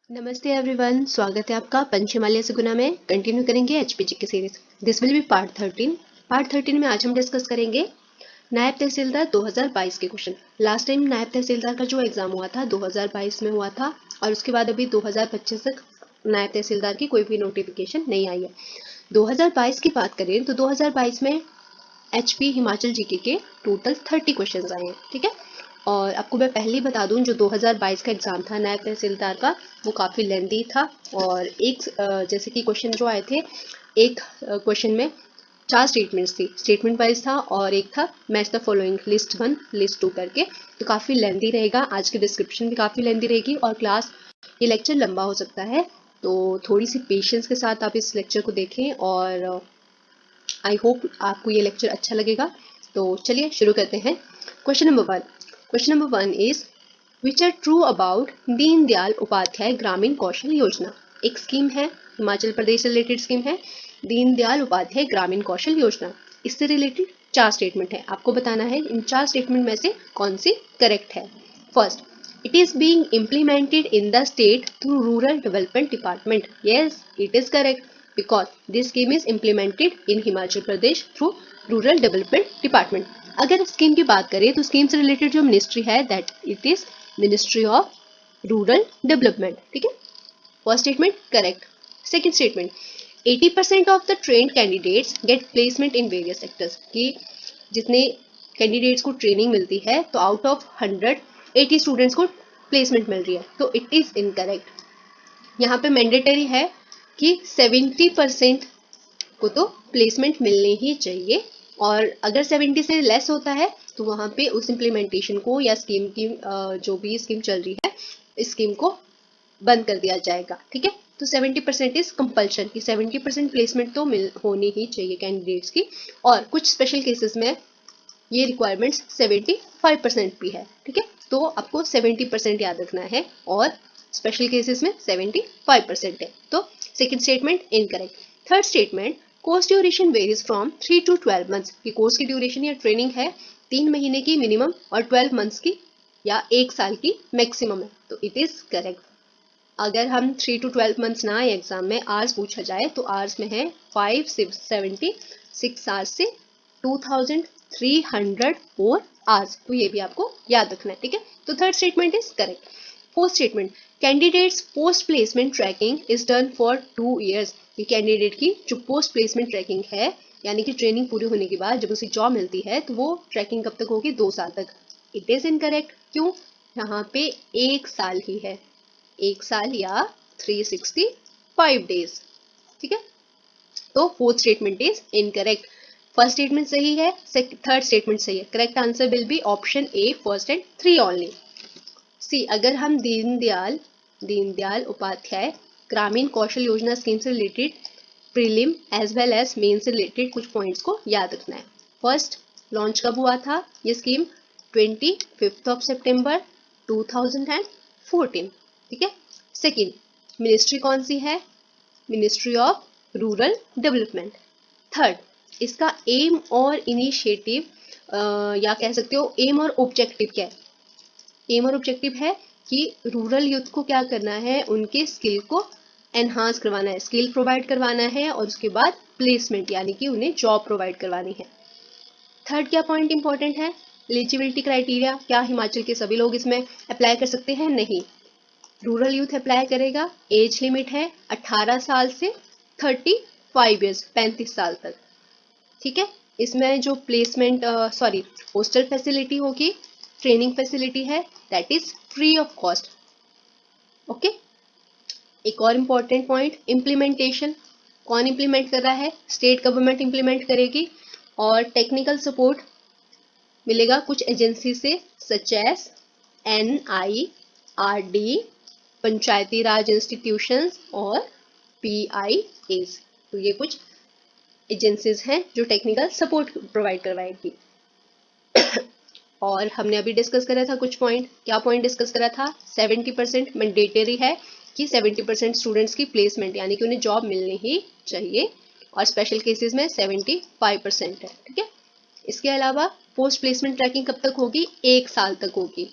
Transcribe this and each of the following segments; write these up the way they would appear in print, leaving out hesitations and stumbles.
नमस्ते एवरीवन, स्वागत है आपका पंचमाल्या से गुना में। कंटिन्यू करेंगे एचपीजी की series. This will be part 13। Part 13 में आज हम डिस्कस करेंगे नायब तहसीलदार 2022 के क्वेश्चन। लास्ट टाइम नायब तहसीलदार का जो एग्जाम हुआ था 2022 में हुआ था और उसके बाद अभी 2025 तक नायब तहसीलदार की कोई भी नोटिफिकेशन नहीं आई है। 2022 की बात करें तो 2022 में एचपी हिमाचल जीके के टोटल 30 क्वेश्चन आए हैं, ठीक है। और आपको मैं पहले ही बता दूं, जो 2022 का एग्जाम था नायब तहसीलदार का, वो काफ़ी लेंदी था। और एक जैसे कि क्वेश्चन जो आए थे, एक क्वेश्चन में 4 स्टेटमेंट्स थी, स्टेटमेंट वाइज था, और एक था match the following list 1 list 2 करके। तो काफ़ी लेंदी रहेगा, आज की डिस्क्रिप्शन भी काफ़ी लेंदी रहेगी और क्लास ये लेक्चर लंबा हो सकता है। तो थोड़ी सी पेशेंस के साथ आप इस लेक्चर को देखें और आई होप आपको ये लेक्चर अच्छा लगेगा। तो चलिए शुरू करते हैं। Question number one is which are true about Deendayal Upadhyaya Grameen Kaushal Yojana. एक स्कीम है, हिमाचल प्रदेश से रिलेटेड स्कीम है, दीनदयाल उपाध्याय ग्रामीण कौशल योजना। इससे रिलेटेड 4 स्टेटमेंट है, आपको बताना है इन 4 स्टेटमेंट में से कौन सी करेक्ट है। First, it is being implemented in the state through rural development department. Yes, it is correct because this scheme is implemented in Himachal Pradesh through rural development department. अगर scheme की बात करें तो scheme से related जो ministry है that it is ministry of rural development, ठीक है। First statement correct. Second statement, 80% of the trained candidates get placement in various sectors. कि जितने कैंडिडेट्स को ट्रेनिंग मिलती है तो आउट ऑफ 100 80 स्टूडेंट्स को प्लेसमेंट मिल रही है, तो इट इज इनकरेक्ट। यहाँ पे मैंडेटरी है कि 70% को तो प्लेसमेंट मिलनी ही चाहिए, और अगर 70 से लेस होता है तो वहाँ पे उस इम्प्लीमेंटेशन को या स्कीम की जो भी स्कीम चल रही है इस स्कीम को बंद कर दिया जाएगा, ठीक है। तो 70% इज कंपल्शन कि 70% प्लेसमेंट तो होनी ही चाहिए कैंडिडेट्स की। और कुछ स्पेशल केसेस में ये रिक्वायरमेंट्स 75% भी है, ठीक है। तो आपको 70% याद रखना है और स्पेशल केसेस में 75% है। तो second statement incorrect. Third statement, course duration varies from 3 to 12 months. की कोर्स की ड्यूरेशन या ट्रेनिंग है 3 महीने की मिनिमम और 12 मंथ्स की या 1 साल की मैक्सिमम है, तो इट इज करेक्ट। अगर हम 3 to 12 मंथ्स ना आए एग्जाम में, आवर्स पूछा जाए तो आवर्स में है 576 आवर्स से 2304 आवर्स। तो ये भी आपको याद रखना है, ठीक है। तो third statement is correct. Fourth statement, candidates post placement tracking is done for 2 years। ये कैंडिडेट की जो पोस्ट प्लेसमेंट ट्रैकिंग है, यानी कि ट्रेनिंग पूरी होने के बाद जब उसे जॉब मिलती है तो वो ट्रैकिंग कब तक होगी, 2 साल तक। It is incorrect. क्यों? यहाँ पे 1 साल ही है, 1 साल या 365 डेज, ठीक है। तो fourth statement is incorrect. First statement सही है, थर्ड स्टेटमेंट सही है। Correct answer will be option A, first and 3 only. See, अगर हम दीनदयाल उपाध्याय ग्रामीण कौशल योजना स्कीम से related prelim as well as main से रिलेटेड कुछ पॉइंट्स को याद रखना है। फर्स्ट, लॉन्च कब हुआ था ये स्कीम? 25 सितंबर 2014, ठीक है। सेकेंड, मिनिस्ट्री कौन सी है? Ministry of rural development. Third, इसका एम और इनिशिएटिव या कह सकते हो एम और ऑब्जेक्टिव क्या है? एम और ऑब्जेक्टिव है कि रूरल यूथ को क्या करना है, उनके स्किल को एनहांस करवाना है, स्किल प्रोवाइड करवाना है, और उसके बाद प्लेसमेंट यानी कि उन्हें जॉब प्रोवाइड करवानी है। थर्ड क्या पॉइंट इंपॉर्टेंट है? एलिजिबिलिटी क्राइटेरिया, क्या हिमाचल के सभी लोग इसमें अप्लाई कर सकते हैं? नहीं, रूरल यूथ अप्लाई करेगा। एज लिमिट है 18 साल से 35 ईयर्स, 35 साल तक, ठीक है। इसमें जो प्लेसमेंट हॉस्टल फैसिलिटी होगी, ट्रेनिंग फैसिलिटी है, that is free of cost. Okay. एक और इम्पॉर्टेंट पॉइंट, इम्प्लीमेंटेशन। कौन इम्प्लीमेंट कर रहा है? स्टेट गवर्नमेंट इम्प्लीमेंट करेगी, और टेक्निकल सपोर्ट मिलेगा कुछ एजेंसी से, सच एज NIRD, पंचायती राज इंस्टीट्यूशंस और PIAs। तो ये कुछ एजेंसीज हैं जो टेक्निकल सपोर्ट प्रोवाइड करवाएगी। और हमने अभी डिस्कस करा था कुछ पॉइंट। क्या पॉइंट डिस्कस करा था? 70% मैंडेटरी है कि 70% स्टूडेंट्स की प्लेसमेंट यानी कि उन्हें जॉब मिलनी ही चाहिए, और स्पेशल केसेस में 75% है, ठीक है। इसके अलावा पोस्ट प्लेसमेंट ट्रैकिंग कब तक होगी? 1 साल तक होगी।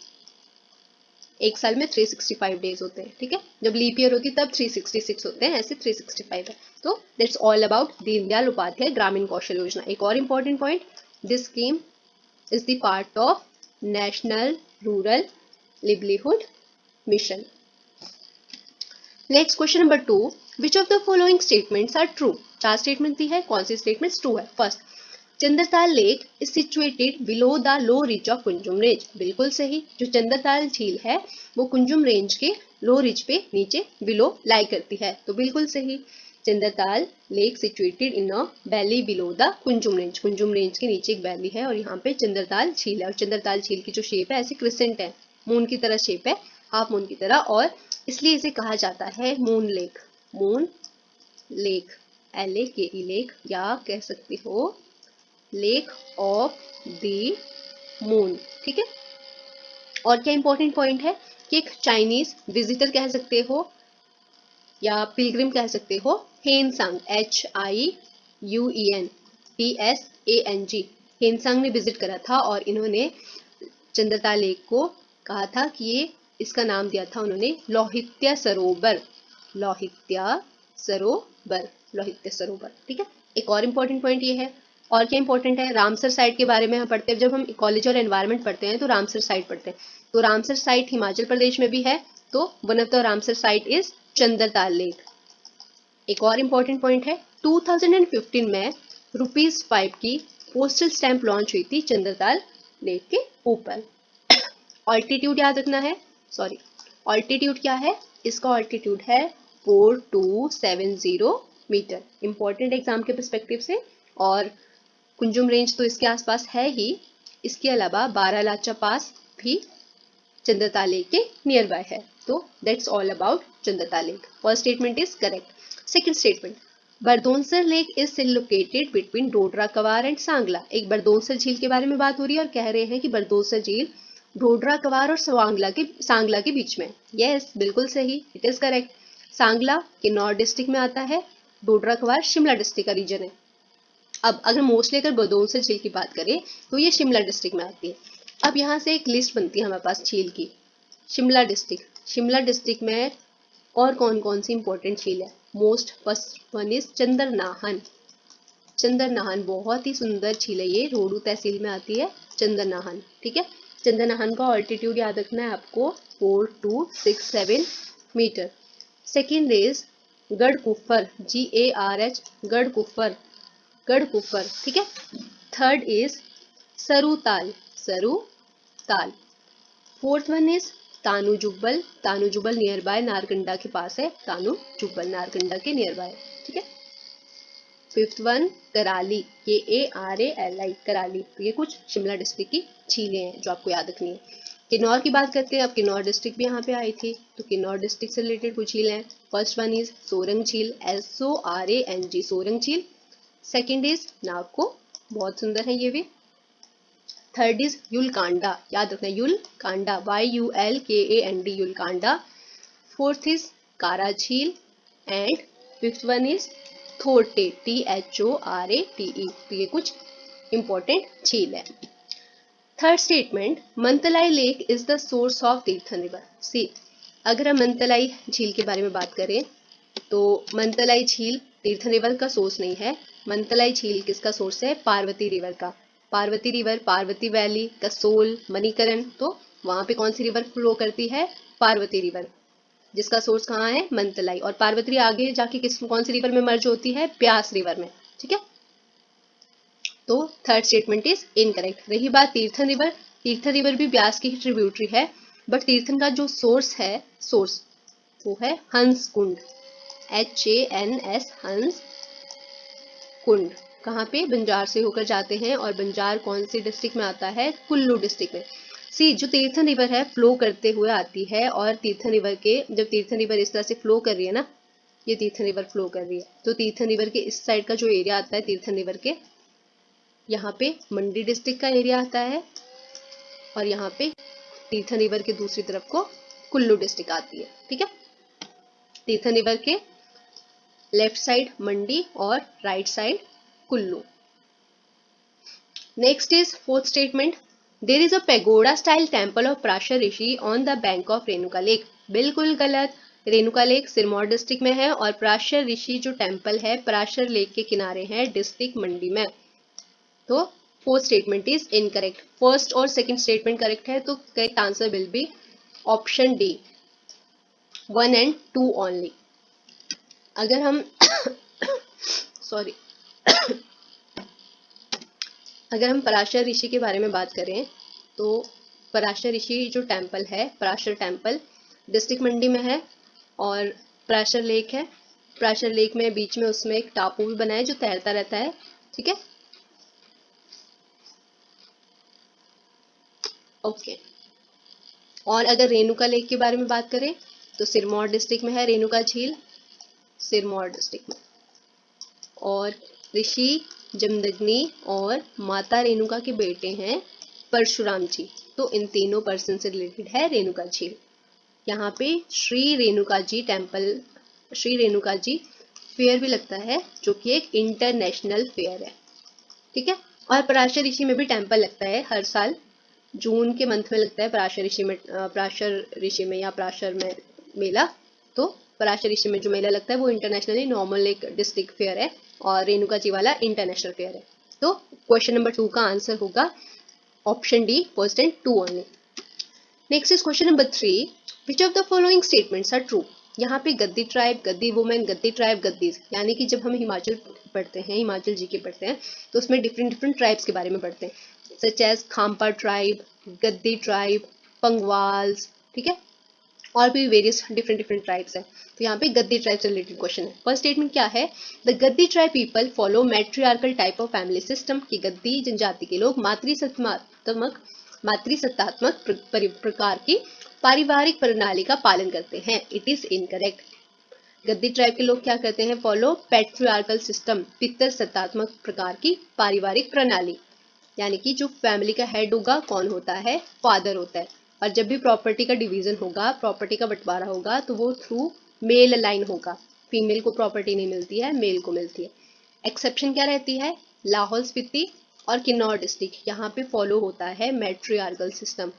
एक साल में 365 डेज होते हैं, ठीक है। जब लीप ईयर होती है तब 366 होते हैं, ऐसे 365 है। तो that's all about Deendayal Upadhyaya Grameen Kaushal Yojana. एक और important point, this scheme is the part of National Rural Livelihood Mission. Next question number 2, which of the following statements are true. 4 statement दी है, कौन सी स्टेटमेंट्स ट्रू है। First, Chandratal lake is situated below the low reach of Kunzum range. बिल्कुल सही, जो चंद्रताल झील है वो कुंजुम रेंज के लो रिच पे नीचे बिलो लाई करती है, तो बिल्कुल सही। Chandratal lake situated in a valley below the Kunzum range. Kunzum range के नीचे एक वैली है और यहाँ पे चंद्रताल झील है। और चंद्रताल झील की जो शेप है ऐसे क्रिसेंट है, मून की तरह शेप है, हाफ मून की तरह, और इसलिए इसे कहा जाता है moon lake. Moon lake, LAKE lake, या कह सकते हो लेक ऑफ द मून, ठीक है। और क्या इंपॉर्टेंट पॉइंट है कि एक चाइनीज विजिटर कह सकते हो या पिलग्रिम कह सकते हो, हेनसांग, HIUEN हेनसांग ने विजिट करा था और इन्होंने चंद्रताल लेक को कहा था कि ये, इसका नाम दिया था उन्होंने लोहित्य सरोवर। लोहित्य सरोवर, लोहित्य सरोवर, ठीक है। एक और इम्पोर्टेंट पॉइंट ये है, और क्या इंपॉर्टेंट है, रामसर साइट के बारे में हम पढ़ते हैं। जब हम इकोलॉजी और एनवायरनमेंट पढ़ते हैं तो रामसर साइट पढ़ते हैं। तो रामसर साइट हिमाचल प्रदेश में भी है, तो one of the Ramsar site is Chandratal lake. एक और इम्पोर्टेंट पॉइंट है, 2015 में ₹5 की पोस्टल स्टैंप लॉन्च हुई थी चंद्रताल लेक के ऊपर। ऑल्टीट्यूड याद रखना है, सॉरी, ऑल्टीट्यूड क्या है, इसका ऑल्टीट्यूड है 4270 मीटर। इंपॉर्टेंट एग्जाम के पर्सपेक्टिव से, और कुंजुम रेंज तो इसके आसपास है ही, इसके अलावा बारालाचा पास भी चंद्रताल लेक के नियर बाय है। तो that's all about Chandratal lake. First statement is correct. Second statement, Bardonsar lake is still located between Dodra Kwar and Sangla. एक बरदोंसर झील के बारे में बात हो रही है और कह रहे हैं कि बरदोंसर झील डोडरा कवार और सांगला के बीच में। यस, बिल्कुल सही, it is correct. Sangla Kinnaur district में आता है, डोडरा कवार शिमला डिस्ट्रिक्ट का रीजन है। अब अगर मोस्टली अगर बरदोंसर झील की बात करें तो ये शिमला डिस्ट्रिक्ट में आती है। अब यहाँ से एक लिस्ट बनती है हमारे पास झील की। शिमला डिस्ट्रिक्ट में और कौन कौन सी इंपॉर्टेंट झील है। Most first one is Chandranahan. Chandranahan बहुत ही सुंदर झील है, ये रोहडू तहसील में आती है चंद्रनाहन, ठीक है। चंद्रनाहन का ऑल्टीट्यूड याद रखना है आपको, 4267 metre. Second is Garhkufar, GARH, Garhkufar, ठीक है। Third is Sarutal, fourth one is Tanujubbal near by Narkanda के पास है, तानूजुब्बल नारकंडा के नियर बाय, ठीक है। Fifth one Karali, KARALI, Karali. तो ये कुछ शिमला डिस्ट्रिक्ट की झीलें हैं जो आपको याद रखनी है। किन्नौर की बात करते हैं, अब किन्नौर डिस्ट्रिक्ट भी यहाँ पे आई थी, तो किन्नौर डिस्ट्रिक्ट से रिलेटेड कुछ झील हैं। फर्स्ट वन इज सोरंग झील, SORANG, सोरंग झील। सेकेंड इज नागको, बहुत सुंदर है ये भी। थर्ड इज युलकांडा, याद रखना Yulkanda, YULKAND, Yulkanda. Fourth is Kara झील and fifth one is Thorate, THORATE। तो ये कुछ इंपॉर्टेंट झील है। Third statement, Mantalai lake is the source of Tirthan river. See, अगर हम मंतलाई झील के बारे में बात करें तो मंतलाई झील तीर्थन रिवर का सोर्स नहीं है। मंतलाई झील किसका सोर्स है, पार्वती रिवर का। पार्वती रिवर, पार्वती वैली, कसोल, मणिकरण, तो वहां पे कौन सी रिवर फ्लो करती है, पार्वती रिवर, जिसका सोर्स कहाँ है, मंतलाई। और पार्वती आगे जाके कौन सी रिवर में मर्ज होती है, प्यास रिवर में, ठीक है। तो थर्ड स्टेटमेंट इज इनकरेक्ट। रही बात तीर्थन रिवर भी ब्यास की ट्रिब्यूटरी है, बट तीर्थन का जो सोर्स है, वो है हंस कुंड, HANS, हंस कुंड। कहाँ पे, बंजार से होकर जाते हैं, और बंजार कौन सी डिस्ट्रिक्ट में आता है, कुल्लू डिस्ट्रिक्ट में। सी, जो तीर्थन रिवर है फ्लो करते हुए आती है, और तीर्थन रिवर के, जब तीर्थन रिवर इस तरह से फ्लो कर रही है ना, ये तीर्थन रिवर फ्लो कर रही है, तो तीर्थन रिवर के इस साइड का जो एरिया आता है तीर्थन रिवर के, यहाँ पे मंडी डिस्ट्रिक्ट का एरिया आता है, और यहाँ पे तीर्थन रिवर के दूसरी तरफ को कुल्लू डिस्ट्रिक्ट आती है, ठीक है। तीर्थन रिवर के लेफ्ट साइड मंडी और right side Kullu. Next is fourth statement, there is a pagoda style temple of Parashar Rishi on the bank of Renuka lake. बिल्कुल गलत। रेणुका लेक सिरमौर डिस्ट्रिक्ट में है और पराशर ऋषि जो टेम्पल है पराशर लेक के किनारे है डिस्ट्रिक्ट मंडी में। तो fourth statement is incorrect. First और सेकंड स्टेटमेंट करेक्ट है, तो correct answer will be option D 1 and 2 only. अगर हम सॉरी अगर हम पराशर ऋषि के बारे में बात करें तो पराशर ऋषि जो टेम्पल है पराशर टेम्पल डिस्ट्रिक्ट मंडी में है और पराशर लेक है। पराशर लेक में बीच में उसमें एक टापू भी बना है जो तैरता रहता है। ठीक है, ओके। और अगर रेणुका लेक के बारे में बात करें तो सिरमौर डिस्ट्रिक्ट में है रेणुका झील, सिरमौर डिस्ट्रिक्ट में। और ऋषि जमदग्नि और माता रेणुका के बेटे हैं परशुराम जी, तो इन तीनों पर्सन से रिलेटेड है रेणुका झील। यहाँ पे श्री रेणुका जी टेम्पल, श्री रेणुका जी फेयर भी लगता है जो कि एक इंटरनेशनल फेयर है। ठीक है, और पराशर ऋषि में भी टेम्पल लगता है हर साल, जून के मंथ में लगता है पराशर ऋषि में या पराशर में मेला। तो पराशर ऋषि में जो मेला लगता है वो इंटरनेशनली नॉर्मल एक डिस्ट्रिक्ट फेयर है और रेणुका जी वाला इंटरनेशनल फेयर है। तो क्वेश्चन नंबर 2 का आंसर होगा option D first and 2 only. Next is question number 3, which of the following statements are true. यहाँ पे गद्दी ट्राइब, गद्दी वुमेन, गद्दी ट्राइब, गद्दीज, यानी कि जब हम हिमाचल पढ़ते हैं, हिमाचल जी के पढ़ते हैं तो उसमें डिफरेंट डिफरेंट ट्राइब्स के बारे में पढ़ते हैं, सच एज खाम्पा ट्राइब, गद्दी ट्राइब, पंगवाल्स। ठीक है, और भी वेरियस डिफरेंट डिफरेंट ट्राइब्स हैं। तो यहाँ पे गद्दी ट्राइब से रिलेटेड क्वेश्चन है। फर्स्ट स्टेटमेंट क्या है, the Gaddi tribe people follow matriarchal type of family system, कि गद्दी जनजाति के लोग मातृसत्तात्मक प्रकार की पारिवारिक प्रणाली का पालन करते हैं। It is incorrect. Gaddi tribe के लोग क्या करते हैं, फॉलो पैट्रियार्कल सिस्टम, पितृसत्तात्मक प्रकार की पारिवारिक प्रणाली, यानी कि जो फैमिली का हेड होगा कौन होता है, फादर होता है। और जब भी प्रॉपर्टी का डिवीजन होगा, प्रॉपर्टी का बंटवारा होगा तो वो थ्रू मेल लाइन होगा, फीमेल को प्रॉपर्टी नहीं मिलती है, मेल को मिलती है। एक्सेप्शन क्या रहती है, लाहौल स्पीति और किन्नौर डिस्ट्रिक्ट, यहाँ पे फॉलो होता है मैट्रियार्कल सिस्टम।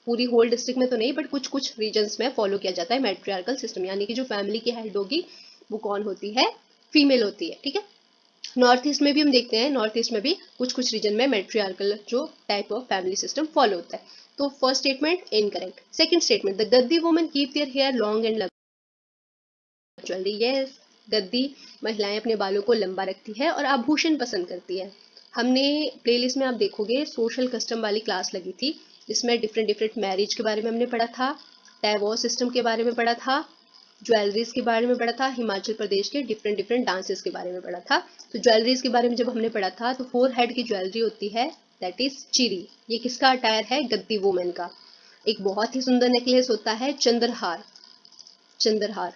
पूरी होल डिस्ट्रिक्ट में तो नहीं, बट कुछ कुछ रीजन्स में फॉलो किया जाता है मैट्रियार्कल सिस्टम, यानी कि जो फैमिली की हेड होगी वो कौन होती है, फीमेल होती है। ठीक है, नॉर्थ ईस्ट में भी हम देखते हैं, नॉर्थ ईस्ट में भी कुछ कुछ रीजन में मैट्रियार्कल जो type of family system follow होता है। तो first statement incorrect. Second statement, the Gaddi women keep their hair long and jewellery, yes, Gaddi महिलाएं अपने बालों को लंबा रखती है और आभूषण पसंद करती है। हमने प्लेलिस्ट में आप देखोगे सोशल कस्टम वाली क्लास लगी थी जिसमें डिफरेंट डिफरेंट मैरिज के बारे में हमने पढ़ा था, डाइवोर्स सिस्टम के बारे में पढ़ा था, ज्वेलरीज के बारे में पढ़ा था, हिमाचल प्रदेश के डिफरेंट डिफरेंट डांसेस के बारे में पढ़ा था। तो ज्वेलरीज के बारे में जब हमने पढ़ा था तो 4 हेड की ज्वेलरी होती है, दैट इज चिरी। ये किसका अटायर है, गद्दी वुमेन का। एक बहुत ही सुंदर नेकलेस होता है चंद्रहार, चंद्रहार,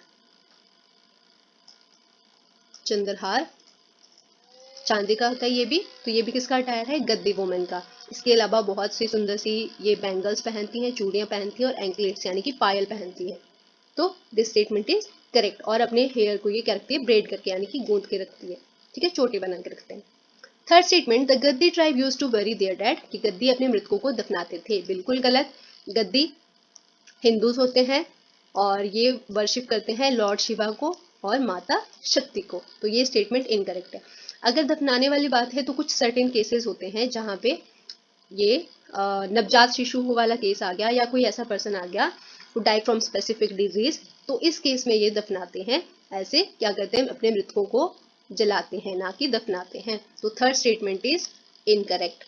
चंद्रहार चांदी का होता है ये भी। तो ये भी किसका अटायर है, गद्दी वुमेन का। इसके अलावा बहुत सी सुंदर सी ये बैंगल्स पहनती हैं, चूड़ियां पहनती हैं और एंकलेट्स यानी कि पायल पहनती हैं। तो दिस स्टेटमेंट इज करेक्ट। और अपने हेयर को ये क्या रखती है, ब्रेड करके, यानी कि गूंथ के रखती है। ठीक है, चोटी बना के रखते हैं। Third statement, the Gaddi tribe used to bury their dead, कि गद्दी अपने मृतकों को दफनाते थे। बिल्कुल गलत। गद्दी हिंदूज होते हैं और ये वर्शिप करते हैं लॉर्ड शिवा को और माता शक्ति को। तो ये स्टेटमेंट इनकरेक्ट है। अगर दफनाने वाली बात है तो कुछ सर्टेन केसेस होते हैं जहाँ पे ये नवजात शिशु वाला केस आ गया या कोई ऐसा पर्सन आ गया who die from specific disease, तो इस केस में ये दफनाते हैं। ऐसे क्या करते हैं, अपने मृतकों को जलाते हैं, ना कि दफनाते हैं। तो third statement is incorrect.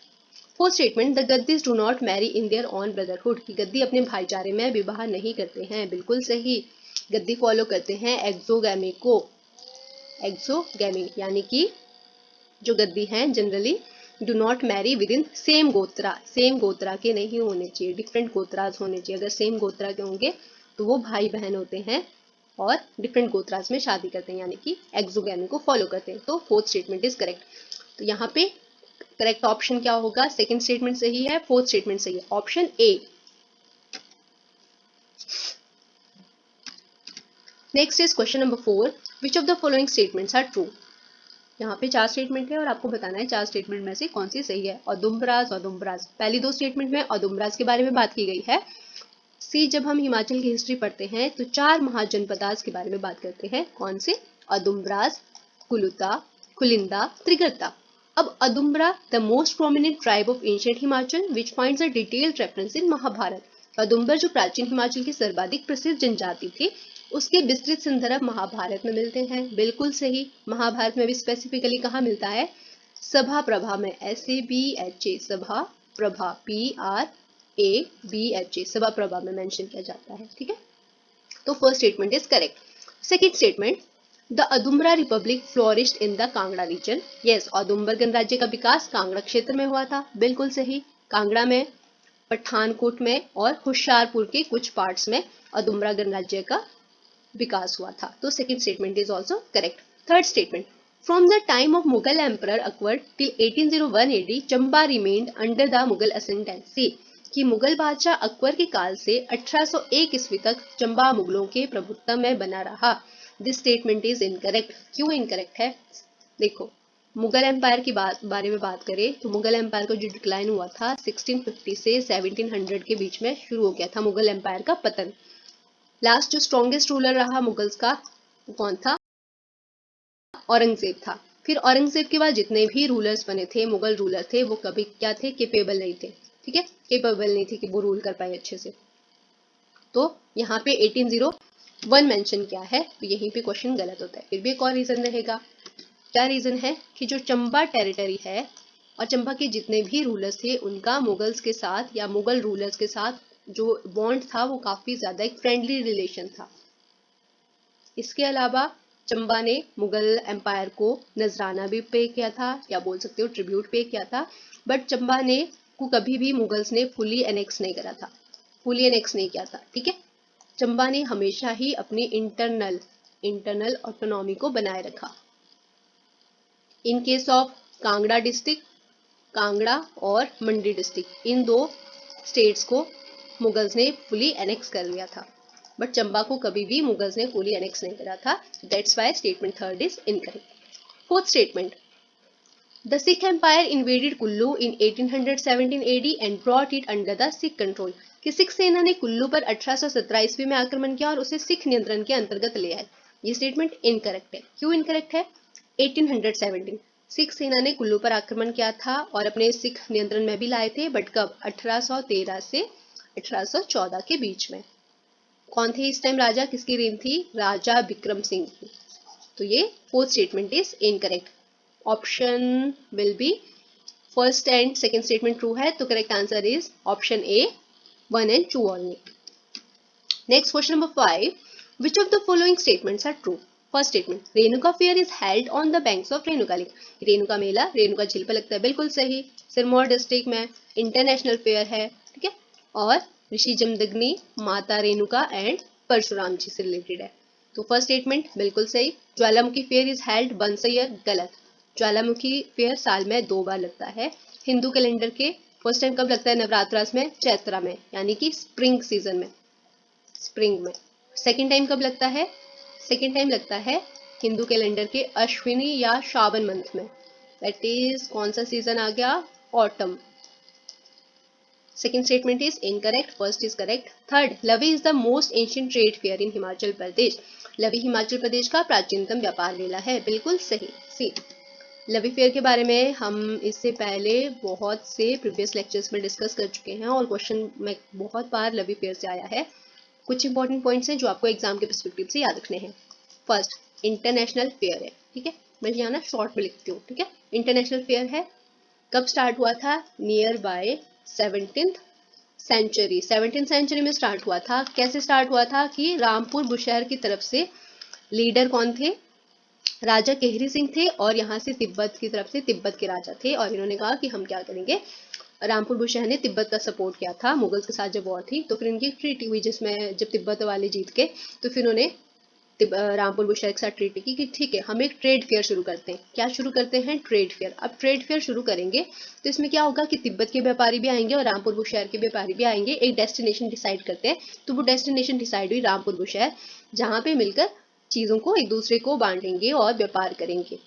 Fourth statement, the Gaddis do not marry in their own brotherhood, कि गद्दी अपने भाईचारे में विवाह नहीं करते हैं। बिल्कुल सही। गद्दी फॉलो करते हैं एक्सोगैमी को, एक्सोगैमी, यानी कि जो गद्दी हैं generally do not Mary with in same गोत्रा, सेम गोत्रा के नहीं होने चाहिए, डिफरेंट गोत्राज होने चाहिए। अगर सेम गोत्रा के होंगे तो वो भाई बहन होते हैं और डिफरेंट गोत्राज में शादी करते हैं, यानी कि एक्सोगैमी को फॉलो करते हैं। तो फोर्थ स्टेटमेंट इज करेक्ट। तो यहाँ पे करेक्ट ऑप्शन क्या होगा, सेकंड स्टेटमेंट सही है, फोर्थ स्टेटमेंट सही है, option A. Next is question number 4, which of the following statements are true. यहाँ पे 4 स्टेटमेंट है और आपको बताना है 4 स्टेटमेंट में से कौन सी सही है। औदुम्बराज, औदुम्बराज, पहली 2 स्टेटमेंट में औदुम्बराज के बारे में बात की गई है। सी, जब हम हिमाचल की हिस्ट्री पढ़ते हैं तो 4 महाजनपदास के बारे में बात करते हैं। कौन से? औदुम्बराज, कुलुता, कुलिंदा, त्रिगर्ता। अब Audumbara, the most prominent tribe of ancient Himachal which finds a detailed reference in Mahabharata. Audumbar जो प्राचीन हिमाचल की सर्वाधिक प्रसिद्ध जनजाति थी, उसके विस्तृत संदर्भ महाभारत में मिलते हैं। बिल्कुल सही। महाभारत में भी स्पेसिफिकली कहाँ मिलता है? सभा प्रभा में, SABHA, सभा प्रभा, PRABHA, सभा प्रभा में मेंशन किया जाता है। ठीक है, तो first statement is correct. Second statement, the Audumbara republic flourished in the Kangra region. Yes, Audumbar गणराज्य का विकास कांगड़ा क्षेत्र में हुआ था। बिल्कुल सही। कांगड़ा में, पठानकोट में और होशियारपुर के कुछ पार्ट्स में औदुम्बरा गणराज्य का विकास हुआ था। तो second statement is also correct. Third statement, from the time of Mughal emperor Akbar till 1801 AD Chamba remained under the Mughal ascendancy. कि मुगल बादशाह अकबर के काल से 1801 ईस्वी तक चंबा मुगलों के प्रभुत्व में बना रहा। This statement is incorrect. क्यों इनकरेक्ट है? देखो, मुगल एम्पायर की बारे में बात करें तो मुगल एम्पायर का जो डिक्लाइन हुआ था 1650 से 1700 के बीच में शुरू हो गया था मुगल एम्पायर का पतन। लास्ट जो स्ट्रॉन्गेस्ट रूलर रहा मुगल्स का, वो कौन था? औरंगजेब था। फिर औरंगजेब के बाद जितने भी रूलर्स बने थे, मुगल रूलर थे, वो कभी क्या थे? केपेबल नहीं थे। ठीक है, केपेबल नहीं थे कि वो रूल कर पाए अच्छे से। तो यहाँ पे 1801 मेंशन किया है, तो यहीं पे क्वेश्चन गलत होता है। फिर भी एक और रीजन रहेगा। क्या रीजन है? कि जो चंबा टेरिटरी है और चंबा के जितने भी रूलर्स थे, उनका मुगल्स के साथ या मुगल रूलर्स के साथ जो बॉन्ड था वो काफी ज्यादा एक फ्रेंडली रिलेशन था। इसके अलावा चंबा ने मुगल एम्पायर को नजराना भी पे किया था, या बोल सकते हो ट्रिब्यूट पे किया था। बट चंबा ने को कभी भी मुगल्स ने फुली एनेक्स नहीं करा था, फुली एनेक्स नहीं किया था। ठीक है, चंबा ने हमेशा ही अपनी इंटरनल ऑटोनॉमी को बनाए रखा। In case of Kangra district, Kangra और मंडी डिस्ट्रिक्ट, इन 2 स्टेट्स को मुगल्स ने फुली एनेक्स कर लिया था, बट चंबा को कभी भी मुगल्स ने फुली एनेक्स नहीं करा था। That's why statement third is incorrect. Fourth statement, the Sikh empire invaded Kullu in 1817 AD and brought it under the Sikh control. कि सिख सेना ने कुल्लू पर 1817 ईस्वी में आक्रमण किया और उसे सिख नियंत्रण के अंतर्गत ले आए। ये स्टेटमेंट इनकरेक्ट है। क्यों इनकरेक्ट है? 1817 सिख सेना ने कुल्लू पर आक्रमण किया था और अपने सिख नियंत्रण में भी लाए थे, बट कब? 1813 से 1814 के बीच में। कौन थे इस टाइम राजा? किसकी रेन थी? राजा विक्रम सिंह की। तो ये fourth statement is incorrect. Option will be first and second statement true है, तो correct answer is option A, 1 and 2 only. Next, question number 5. Which of the following statements are true? First statement, Renuka fair is held on the banks of Renuka lake. Renuka मेला रेणुका झील पर लगता है। बिल्कुल सही। Sirmaur district में इंटरनेशनल फेयर है। ठीक है, और ऋषि जमदग्नि, माता रेणुका एंड परशुराम जी से रिलेटेड है। तो फर्स्ट स्टेटमेंट बिल्कुल सही। Jwalamukhi fair is held once a year, गलत। ज्वालामुखी फेयर साल में 2 बार लगता है। हिंदू कैलेंडर के फर्स्ट टाइम कब लगता है? नवरात्रास में, चैत्रा में, यानी कि स्प्रिंग सीजन में, स्प्रिंग में। सेकेंड टाइम कब लगता है? सेकेंड टाइम लगता है हिंदू कैलेंडर के अश्विनी या श्रावण मंथ में। दैट इज कौन सा सीजन आ गया? Autumn. Second statement is incorrect, first is correct. Third, Lavi is the most ancient trade fair in Himachal Pradesh. Lavi Himachal Pradesh का प्राचीनतम व्यापार मेला है। बिल्कुल सही। सी, लवी फेयर के बारे में हम इससे पहले बहुत से प्रीवियस लेक्चर्स में डिस्कस कर चुके हैं और क्वेश्चन में बहुत बार लवी फेयर से आया है। कुछ इंपॉर्टेंट पॉइंट्स हैं जो आपको एग्जाम के पर्सपेक्टिव से याद रखने हैं। फर्स्ट, इंटरनेशनल फेयर है। ठीक है, मैं यहाँ ना शॉर्ट में लिखती हूँ। ठीक है, इंटरनेशनल फेयर है। कब स्टार्ट हुआ था? Near by 17th century. 17th century में स्टार्ट हुआ था। कैसे स्टार्ट हुआ था? कि रामपुर बुशहर की तरफ से लीडर कौन थे? राजा केहरी सिंह थे, और यहाँ से तिब्बत की तरफ से तिब्बत के राजा थे, और इन्होंने कहा कि हम क्या करेंगे। रामपुर बुशहर ने तिब्बत का सपोर्ट किया था मुगल्स के साथ जब वॉर थी, तो फिर इनकी ट्रीटी हुई जिसमें जब तिब्बत वाले जीत के, तो फिर उन्होंने रामपुर बुशहर के साथ ट्रीटी की कि ठीक है हम एक ट्रेड फेयर शुरू करते हैं। क्या शुरू करते हैं? Trade fair. अब ट्रेड फेयर शुरू करेंगे तो इसमें क्या होगा कि तिब्बत के व्यापारी भी आएंगे और रामपुर बुशहर के व्यापारी भी आएंगे। एक डेस्टिनेशन डिसाइड करते हैं, तो वो डेस्टिनेशन डिसाइड हुई रामपुर बुशहर, जहाँ पे मिलकर चीजों को एक दूसरे को बांटेंगे और व्यापार करेंगे।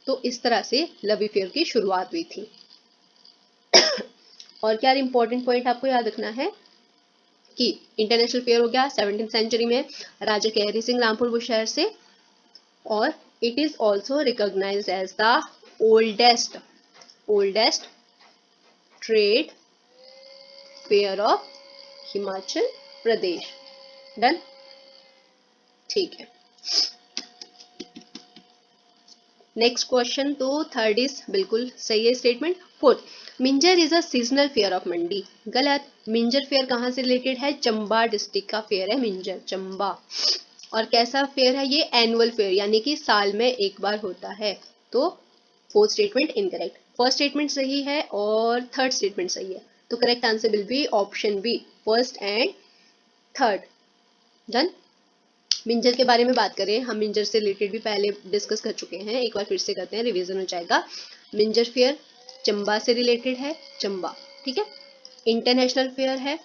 तो इस तरह से लवी फेयर की शुरुआत हुई थी। और क्या इंपॉर्टेंट पॉइंट आपको याद रखना है कि इंटरनेशनल फेयर हो गया 17th सेंचुरी में राजा केहरी सिंह रामपुर बुशहर से, और it is also recognised as the oldest trade fair of Himachal Pradesh. Done, ठीक है। नेक्स्ट क्वेश्चन, तो थर्ड इज बिल्कुल सही है statement. Fourth, Minjar is a seasonal fair of Mandi. गलत, मिंजर फेयर कहाँ से रिलेटेड है? चंबा डिस्ट्रिक्ट का फेयर है मिंजर, चंबा। और कैसा फेयर है ये? एनुअल फेयर, यानी कि साल में एक बार होता है। तो fourth statement incorrect. First statement सही है और थर्ड स्टेटमेंट सही है, तो correct answer will be option B, first and third. Done. Minjar के बारे में बात करें, हम मिंजर से रिलेटेड भी पहले डिस्कस कर चुके हैं, एक बार फिर से करते हैं, रिवीजन हो जाएगा। मिंजर फेयर चंबा से रिलेटेड है, चंबा, ठीक है। इंटरनेशनल फेयर है।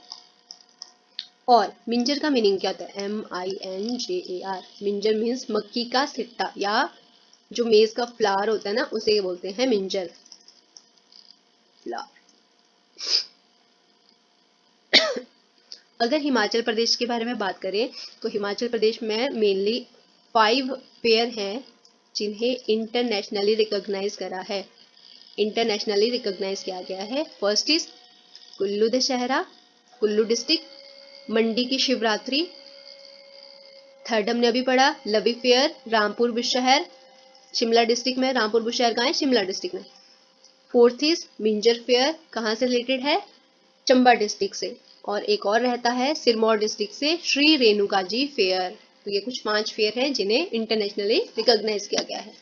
और मिंजर का मीनिंग क्या होता है? MINJAR। मिंजर मीन्स मक्की का सिट्टा, या जो मेज का फ्लावर होता है ना, उसे बोलते हैं मिंजर फ्लावर। अगर हिमाचल प्रदेश के बारे में बात करें तो हिमाचल प्रदेश में मेनली 5 फेयर हैं जिन्हें इंटरनेशनली रिकॉग्नाइज करा है, इंटरनेशनली रिकॉग्नाइज किया गया है। First is Kullu Dussehra, Kullu district, Mandi की शिवरात्रि। थर्ड हमने अभी पढ़ा लवी फेयर रामपुर बुशहर, शिमला डिस्ट्रिक्ट में। रामपुर बुशहर कहाँ है? शिमला डिस्ट्रिक्ट में। फोर्थ इज मिंजर फेयर, कहाँ से रिलेटेड है? चंबा डिस्ट्रिक्ट से। और एक और रहता है सिरमौर डिस्ट्रिक्ट से श्री रेणुका जी फेयर। तो ये कुछ 5 फेयर हैं जिन्हें इंटरनेशनली रिकॉग्नाइज किया गया है।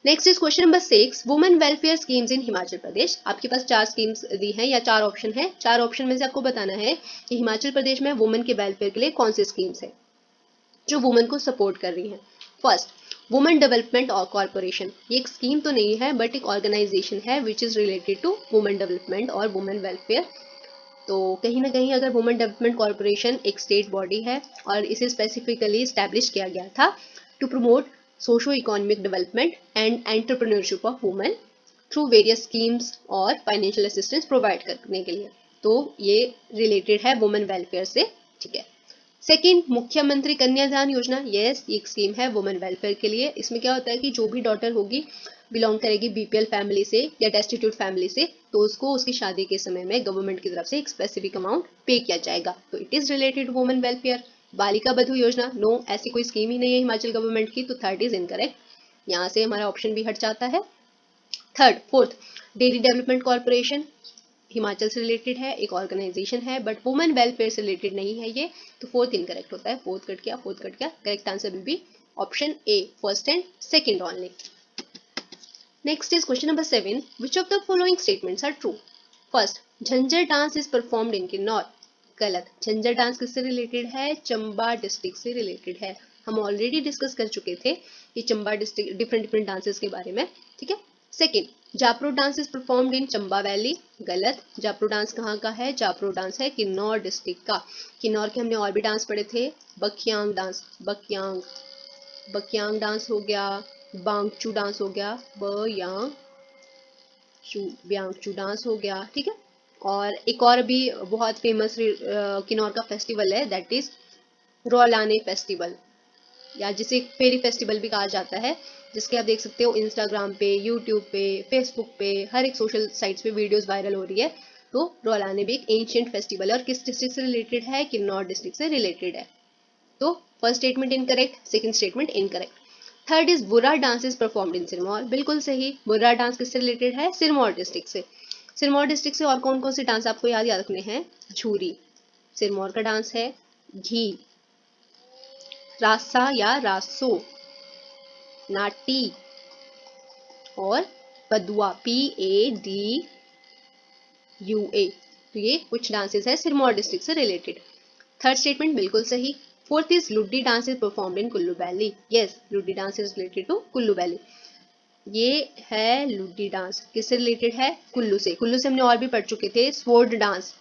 Next is question number 6, women welfare schemes in Himachal Pradesh. आपके पास 4 स्कीम्स दी हैं या 4 ऑप्शन है। 4 ऑप्शन में से आपको बताना है कि हिमाचल प्रदेश में वुमेन के वेलफेयर के लिए कौन सी स्कीम्स है जो वुमेन को सपोर्ट कर रही है। First, women development corporation. ये एक स्कीम तो नहीं है बट एक ऑर्गेनाइजेशन है which is related to women development और वुमेन वेलफेयर। तो कहीं ना कहीं अगर वुमेन डेवलपमेंट कॉर्पोरेशन एक स्टेट बॉडी है और इसे स्पेसिफिकली स्टैब्लिश किया गया था to promote socio economic development and entrepreneurship of women through various schemes और फाइनेंशियल असिस्टेंस प्रोवाइड करने के लिए, तो ये रिलेटेड है वुमेन वेलफेयर से, ठीक है। सेकेंड, मुख्यमंत्री कन्यादान योजना। यस, एक स्कीम है वुमेन वेलफेयर के लिए। इसमें क्या होता है कि जो भी डॉटर होगी बिलोंग करेगी BPL फैमिली से या डेस्टिट्यूट फैमिली से, तो उसको उसकी शादी के समय में गवर्नमेंट की तरफ से एक स्पेसिफिक अमाउंट पे किया जाएगा, तो it is related women welfare. बालिका बधू योजना, नो, ऐसी कोई स्कीम ही नहीं है हिमाचल गवर्नमेंट की, तो थर्ड इज इनकरेक्ट। यहाँ से हमारा ऑप्शन भी हट जाता है। Fourth, dairy development corporation Himachal से रिलेटेड है, एक ऑर्गेनाइजेशन है बट वुमेन वेलफेयर से रिलेटेड नहीं है ये, तो फोर्थ इनकरेक्ट होता है। फोर्थ कट गया। Correct answer will be option A, first and second only. Next is question number 7, which of the following statements are true? First, Jhanjhar dance is performed in Kinnaur. गलत, Jhanjhar dance किससे related है? Chamba district से related है। हम already discuss कर चुके थे कि चंबा डिस्ट्रिक्ट डिफरेंट डांसेस के बारे में, ठीक है। Second, Japro dance is performed in Chamba valley. गलत, जापरो डांस कहाँ का है? जापरो डांस है किन्नौर डिस्ट्रिक्ट का। किन्नौर के हमने और भी डांस पढ़े थे, बकियांग डांस, बकियांग डांस हो गया, बांगचू डांस हो गया, ब्यांगचू डांस हो गया, ठीक है। और एक और भी बहुत फेमस किन्नौर का फेस्टिवल है, दैट इज रोलाने फेस्टिवल, या जिसे फेरी फेस्टिवल भी कहा जाता है, जिसके आप देख सकते हो इंस्टाग्राम पे, यूट्यूब पे, फेसबुक पे, हर एक सोशल साइट्स पे वीडियोस वायरल हो रही है। तो रोलाने भी एक एंशिएंट फेस्टिवल है और किस डिस्ट्रिक्ट से रिलेटेड है? किन्नौर डिस्ट्रिक्ट से रिलेटेड है। तो first statement incorrect, second statement incorrect. Third is बुर्रा dance is performed इन सिरमौर। बिल्कुल सही, बुर्रा डांस किससे रिलेटेड है? सिरमौर डिस्ट्रिक्ट से। सिरमौर डिस्ट्रिक्ट से और कौन कौन से डांस आपको याद रखने हैं? झूरी सिरमौर का डांस है, घी, रासा या रासो, नाटी और पदुआ, PADUA। तो ये कुछ डांसेस है सिरमौर डिस्ट्रिक्ट से रिलेटेड। थर्ड स्टेटमेंट बिल्कुल सही। Fourth is Luddi dance is performed in Kullu valley. Yes, Luddi dance is related to Kullu valley. ये है लुड्डी डांस, किससे रिलेटेड है? कुल्लू से। कुल्लू से हमने और भी पढ़ चुके थे, स्वॉर्ड डांस।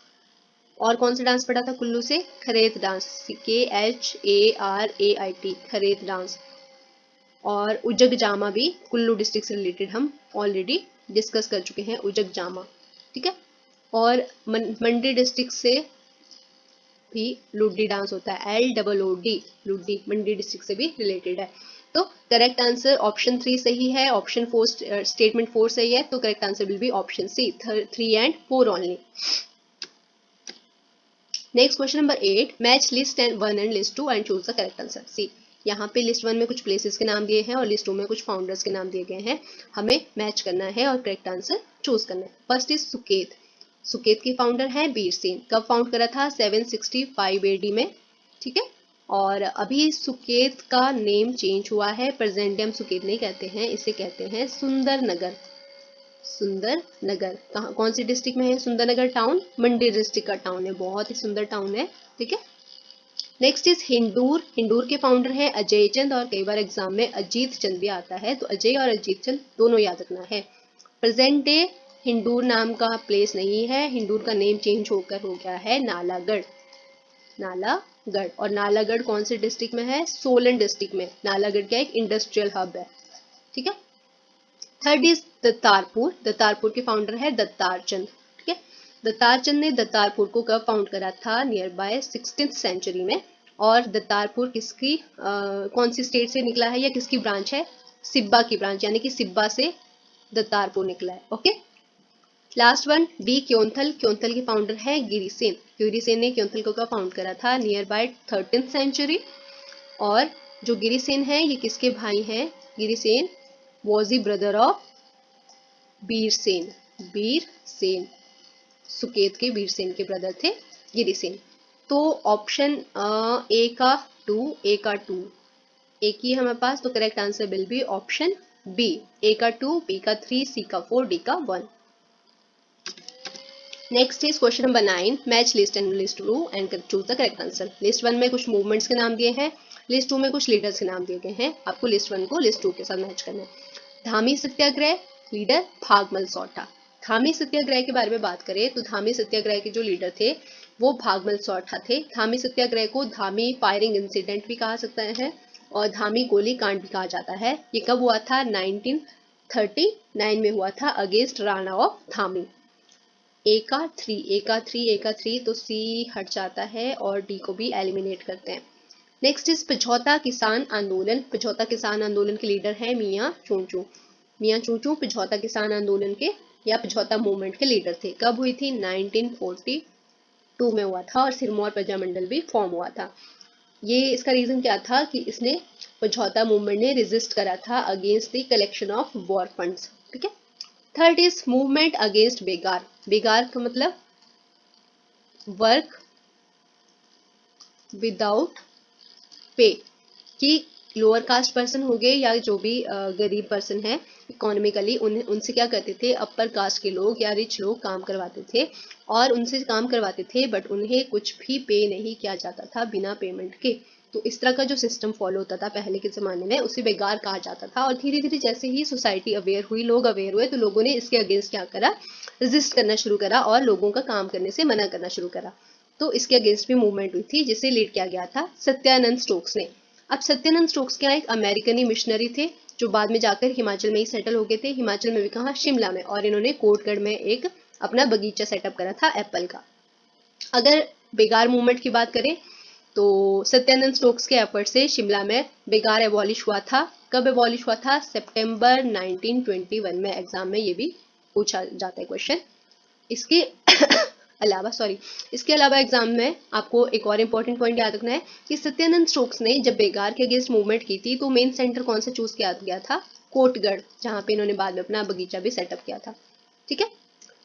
और कौन सा डांस पढ़ा था कुल्लू से? खरेत डांस, KHARAIT, खरेत डांस। और उजग जामा भी कुल्लू डिस्ट्रिक्ट से रिलेटेड हम ऑलरेडी डिस्कस कर चुके हैं, उजग जामा, ठीक है। और मंडी डिस्ट्रिक्ट से भी लुड्डी डांस होता है, LOOD, लुड्डी मंडी डिस्ट्रिक्ट से भी रिलेटेड है। तो करेक्ट आंसर ऑप्शन 3 सही है, ऑप्शन 4 स्टेटमेंट 4 सही है, तो correct answer will be option C, 3 and 4 only. Next question number 8, match list and 1 and list 2 and choose the correct answer. See, यहाँ पे लिस्ट 1 में कुछ प्लेसेस के नाम दिए हैं और लिस्ट 2 में कुछ फाउंडर्स के नाम दिए गए हैं, हमें मैच करना है और करेक्ट आंसर चूज करना है। First is Suket. सुकेत के फाउंडर हैं बीरसेन। कब फाउंड करा था? 765 AD में, ठीक है। और अभी सुकेत का नेम चेंज हुआ है, प्रेजेंट डे हम सुकेत नहीं कहते हैं, इसे कहते हैं सुंदरनगर। सुंदरनगर कहाँ, कौन सी डिस्ट्रिक्ट में है सुंदरनगर टाउन? मंडी डिस्ट्रिक्ट का टाउन है, बहुत ही सुंदर टाउन है, ठीक है। Next is Hindur. हिंदूर के फाउंडर हैं अजय चंद, और कई बार एग्जाम में अजीत चंद भी आता है, तो अजय और अजीत चंद दोनों याद रखना है। प्रेजेंट डे हिंदूर नाम का प्लेस नहीं है, हिंदूर का नेम चेंज होकर हो गया है नालागढ़। नालागढ़, और नालागढ़ कौन से डिस्ट्रिक्ट में है? सोलन डिस्ट्रिक्ट में। नालागढ़ क्या एक इंडस्ट्रियल हब है, ठीक है। Third is दत्तारपुर। दत्तारपुर के फाउंडर है दत्तार चंद, ठीक है। दत्तार चंद ने दत्तारपुर को कब फाउंड करा था? नियर बाय 16th सेंचुरी में। और दत्तारपुर किसकी कौन सी स्टेट से निकला है या किसकी ब्रांच है? सिब्बा की ब्रांच, यानी कि सिब्बा से दत्तारपुर निकला है, okay. Last one D Keonthal. Keonthal के फाउंडर है गिरिसेन। गिरिसेन ने क्योंथल को कब फाउंड करा था? Near by 13th century. और जो गिरिसेन है ये किसके भाई हैं? Girisen was the brother of Birsen. Birsen Suket के बीरसेन के ब्रदर थे गिरिसेन। तो ऑप्शन ए का 2 एक ही हमारे पास, तो correct answer will be option B. A का 2, बी का 3, सी का 4, डी का 1। Next is question number 9, match list and list 2 and choose the correct answer. List 1 में कुछ मूवमेंट्स के नाम दिए हैं, लिस्ट 2 में कुछ लीडर्स के नाम दिए गए हैं, आपको लिस्ट 1 को लिस्ट 2 के साथ मैच करना है। धामी सत्याग्रह, लीडर भागमल सौठा। धामी सत्याग्रह के बारे में बात करें तो धामी सत्याग्रह के जो लीडर थे वो भागमल सौठा थे। धामी सत्याग्रह को धामी फायरिंग इंसिडेंट भी कहा सकता है और धामी गोली कांड भी कहा जाता है। ये कब हुआ था? 1939 में हुआ था, अगेंस्ट राणा ऑफ धामी। ए का 3 तो सी हट जाता है और डी को भी एलिमिनेट करते हैं। नेक्स्ट इज पिछौता किसान आंदोलन। पिछौता किसान आंदोलन के लीडर हैं मियाँ चूचू। मियाँ चूचू पिछौता किसान आंदोलन के या पिछौता मूवमेंट के लीडर थे। कब हुई थी? 1942 में हुआ था और सिरमौर प्रजामंडल भी फॉर्म हुआ था। ये इसका रीजन क्या था कि इसने पिछौता मूवमेंट ने रेजिस्ट करा था against the collection of war funds, ठीक है। थर्ड इज मूवमेंट अगेंस्ट बेगार। बेगार का मतलब वर्क विदाउट पे, कि लोअर कास्ट पर्सन हो गए या जो भी गरीब पर्सन है इकोनॉमिकली, उनसे क्या करते थे? अपर कास्ट के लोग या रिच लोग काम करवाते थे और उनसे काम करवाते थे, बट उन्हें कुछ भी पे नहीं किया जाता था बिना पेमेंट के। तो इस तरह का जो सिस्टम फॉलो होता था पहले के ज़माने में, उसे बेगार कहा जाता था। और धीरे धीरे जैसे ही सोसाइटी अवेयर हुई, लोग अवेयर हुए, तो लोगों ने इसके अगेंस्ट क्या करा? रेजिस्ट करना शुरू करा और लोगों का काम करने से मना करना शुरू करा। तो इसके अगेंस्ट भी मूवमेंट हुई थी जिसे लीड किया गया था सत्यानंद स्टोक्स ने। अब सत्यानंद स्टोक्स क्या एक अमेरिकन ही मिशनरी थे जो बाद में जाकर हिमाचल में ही सेटल हो गए थे। हिमाचल में भी कहा? शिमला में। और इन्होंने कोटगढ़ में एक अपना बगीचा सेटअप करा था एप्पल का। अगर बेगार मूवमेंट की बात करें तो सत्यानंद स्टोक्स के एफर्ट से शिमला में बेगार एबॉलिश हुआ था। कब एबॉलिश हुआ था? सितंबर 1921 में। एग्जाम में ये भी पूछा जाता है क्वेश्चन। इसके इसके अलावा एग्जाम में आपको एक और इम्पोर्टेंट पॉइंट याद रखना है कि सत्यानंद स्टोक्स ने जब बेगार के अगेंस्ट मूवमेंट की थी तो मेन सेंटर कौन सा चूज किया गया था? कोटगढ़, जहां पे इन्होंने बाद में अपना बगीचा भी सेटअप किया था, ठीक है।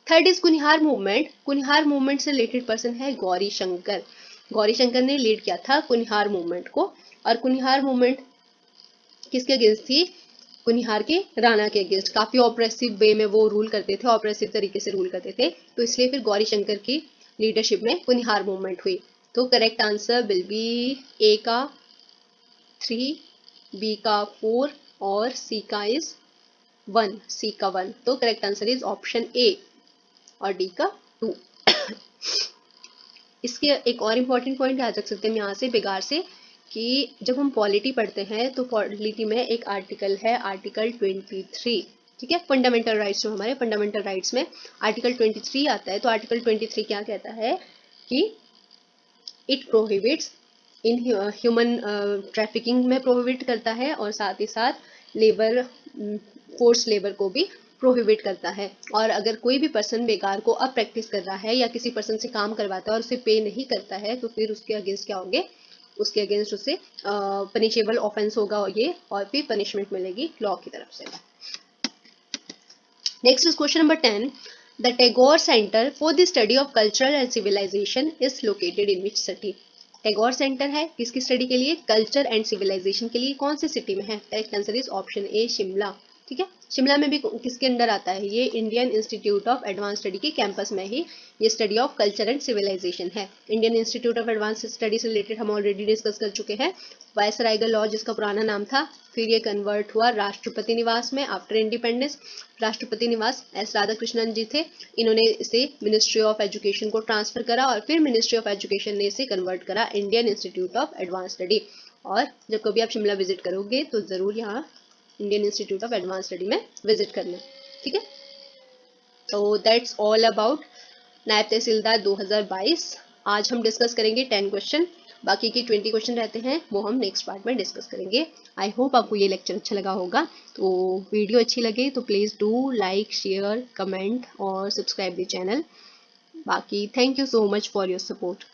Third is Kunihar movement. Kunihar movement से रिलेटेड पर्सन है गौरी शंकर। गौरी शंकर ने लीड किया था कुनिहार मूवमेंट को। और कुनिहार मूवमेंट किसके अगेंस्ट थी? कुनिहार के राणा के अगेंस्ट। काफी ऑपरेसिव वे में वो रूल करते थे, ऑपरेसिव तरीके से रूल करते थे, तो इसलिए फिर गौरी शंकर की लीडरशिप में कुनिहार मूवमेंट हुई। तो correct answer will B A का 3, बी का 4 और सी का इज 1, सी का 1। तो correct answer is option A और डी का 2। इसके एक और इम्पोर्टेंट पॉइंट याद रख सकते हैं यहाँ से बेगार से कि जब हम पॉलिटी पढ़ते हैं तो पॉलिटी में एक आर्टिकल है, आर्टिकल 23, ठीक है, फंडामेंटल राइट्स, जो हमारे फंडामेंटल राइट्स में आर्टिकल 23 आता है। तो आर्टिकल 23 क्या कहता है कि it prohibits in human trafficking में प्रोहिबिट करता है, और साथ ही साथ लेबर, फोर्स लेबर को भी प्रोहिबिट करता है। और अगर कोई भी पर्सन बेकार को अब प्रैक्टिस कर रहा है या किसी पर्सन से काम करवाता है और उसे पे नहीं करता है, तो फिर उसके अगेंस्ट क्या होंगे, उसके अगेंस्ट उसे पनिशेबल ऑफेंस होगा ये, और फिर पनिशमेंट मिलेगी लॉ की तरफ से। Next is question number 10। The Tagore centre for the study of culture and civilisation is located in which city. Tagore centre है किसकी स्टडी के लिए, कल्चर एंड सिविलाइजेशन के लिए, कौन सी सिटी में है? Correct answer is option A, Shimla. ठीक है, शिमला में भी किसके अंडर आता है ये, Indian institute of advance study के कैंपस में ही ये study of culture and civilisation है। Indian institute of advance study से रिलेटेड हम ऑलरेडी डिस्कस कर चुके हैं। वायसरायगल लॉ जिसका पुराना नाम था, फिर ये कन्वर्ट हुआ राष्ट्रपति निवास में आफ्टर इंडिपेंडेंस। राष्ट्रपति निवास एस राधाकृष्णन जी थे, इन्होंने इसे मिनिस्ट्री ऑफ एजुकेशन को ट्रांसफर करा, और फिर मिनिस्ट्री ऑफ एजुकेशन ने इसे कन्वर्ट करा Indian institute of advance study. और जब कभी आप शिमला विजिट करोगे तो जरूर यहाँ Indian institute of advance study में विजिट करना, ठीक है। तो दैट्स ऑल अबाउट नायब तहसीलदार 2022। आज हम डिस्कस करेंगे 10 क्वेश्चन, बाकी के 20 क्वेश्चन रहते हैं वो हम नेक्स्ट पार्ट में डिस्कस करेंगे। आई होप आपको ये लेक्चर अच्छा लगा होगा। तो वीडियो अच्छी लगे तो please do like, share, comment और सब्सक्राइब द चैनल। बाकी thank you so much for your support.